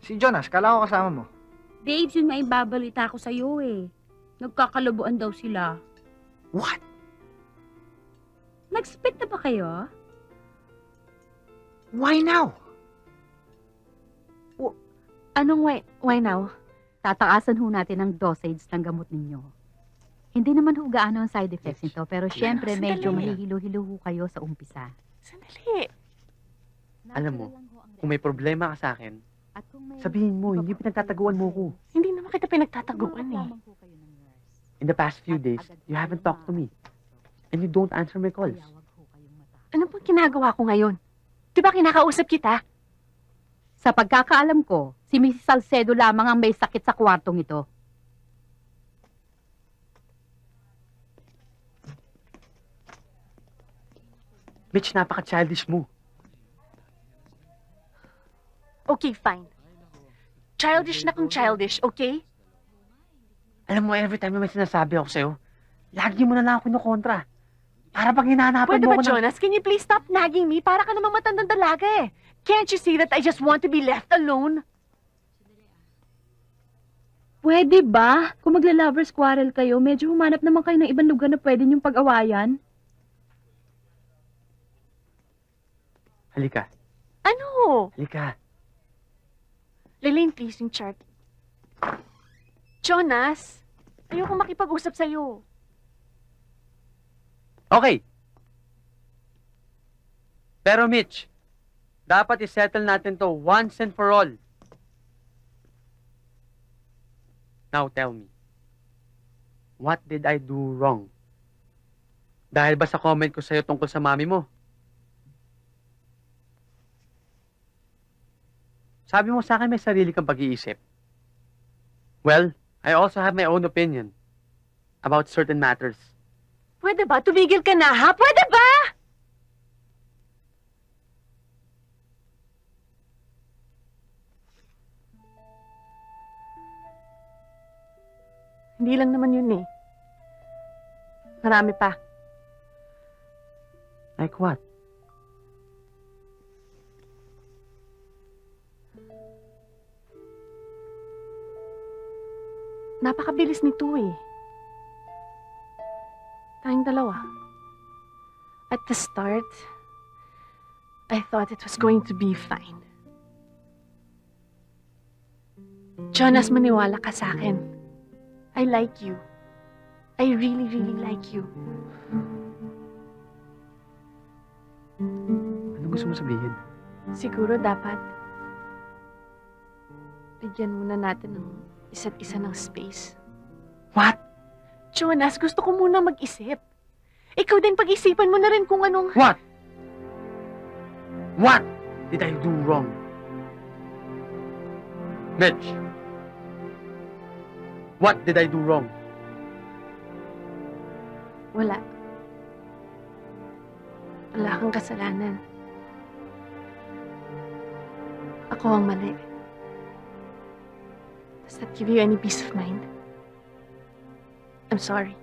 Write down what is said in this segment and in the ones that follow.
Si Jonas, kala ko kasama mo. Babes, yun nga ibabalita ko sa'yo eh. Nagkakalabuan daw sila. What? Nag-split na ba kayo? Why now? Anong why now? Tataasan ho natin ang dosage ng gamot ninyo. Hindi naman ho gaano ang side effects nito, pero syempre medyo mahihilo-hilo ho kayo sa umpisa. Sandali. Alam mo, kung may problema ka sa akin, sabihin mo, hindi pinagtataguan mo ko. Hindi naman kita pinagtataguan eh. In the past few days, you haven't talked to me. And you don't answer my calls. Ano pong ginagawa ko ngayon? Di ba kinakausap kita? Sa pagkakaalam ko, si Mrs. Salcedo lamang ang may sakit sa kwartong ito. Mitch, napaka-childish mo. Okay, fine. Childish na kung childish, okay? Alam mo, every time na may sinasabi ako sa'yo, lagi mo na lang ako kinukontra. Para pag hinahanapan Pwede mo ba, ako Jonas? Can you please stop nagging me? Para ka namang matandang dalaga eh. Can't you see that I just want to be left alone? Pwede ba? Kung magla-lovers quarrel kayo, medyo humanap naman kayo ng ibang lugar na pwede niyong pag-awayan. Halika. Ano? Halika. Lalaine, please, yung chart. Jonas, ayoko makipag-usap sa'yo. Okay. Pero Mitch, dapat isettle natin to once and for all. Now tell me, what did I do wrong? Dahil ba sa comment ko sa'yo tungkol sa mami mo? Sabi mo sa akin may sarili kang pag-iisip. Well, I also have my own opinion about certain matters. Pwede ba? Tumigil ka na, ha? Pwede ba? Hindi lang naman yun eh. Marami pa. Like what? Napakabilis nito eh. Tayong dalawa. At the start, I thought it was going to be fine. Jonas, maniwala ka sa akin. I like you. I really, really like you. Ano gusto mo sabihin? Siguro dapat bigyan muna natin ng isa't isa ng space. What? Jonas, gusto ko muna mag-isip. Ikaw din pag-isipan mo na rin kung anong... What? What did I do wrong? Mitch, what did I do wrong? Wala. Wala kang kasalanan. Ako ang mali. Does that give you any peace of mind? I'm sorry.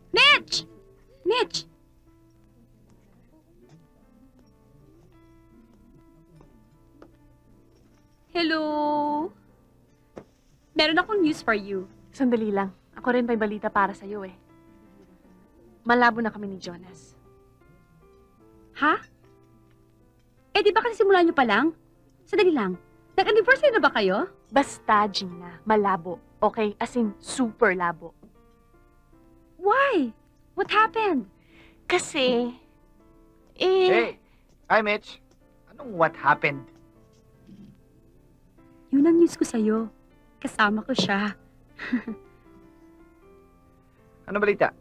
Mitch! Mitch! Hello? Meron akong news for you. Sandali lang. Ako rin may balita para sa'yo eh. Malabo na kami ni Jonas. Ha? Eh, di ba kasi simulan niyo pa lang? Sandali lang. Nag-anniversary na ba kayo? Basta, Gina. Malabo. Okay? As in, super labo. Why? What happened? Kasi... Hey! Hi, Mitch. Anong what happened? Yun ang news ko sa'yo. Kasama ko siya. Ano balita?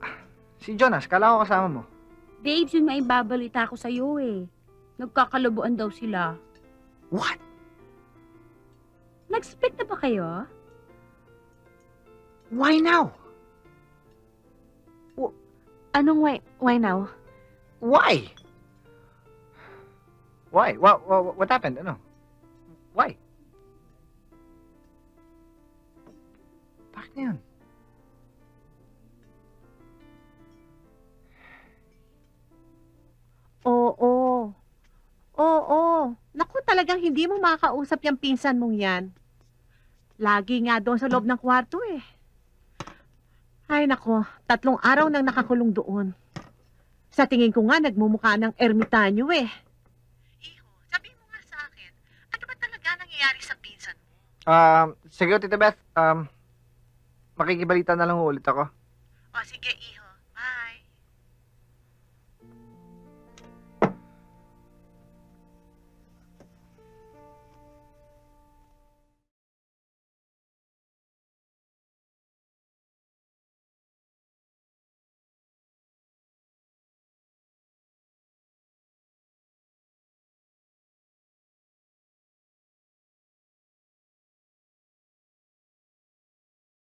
Si Jonas, kala ko kasama mo. Babes, yun nga ibabalita ko sa'yo eh. Nagkakalabuan daw sila. What? Nag-split na ba kayo? Why now? Anong why now? Why? Why? What happened? Ano? Why? Akin na yun. Oo. Oo. Naku, talagang hindi mo makakausap yung pinsan mong yan. Lagi nga doon sa loob ng kwarto eh. Ay nako, 3 araw nang nakakulong doon. Sa tingin ko nga, nagmumukha ng ermitanyo eh. Iho, sabihin mo nga sa akin, ano ba talaga nangyayari sa pinsan mo? Sige, Tita Beth. Makikibalita na lang ulit ako. O sige, Iho.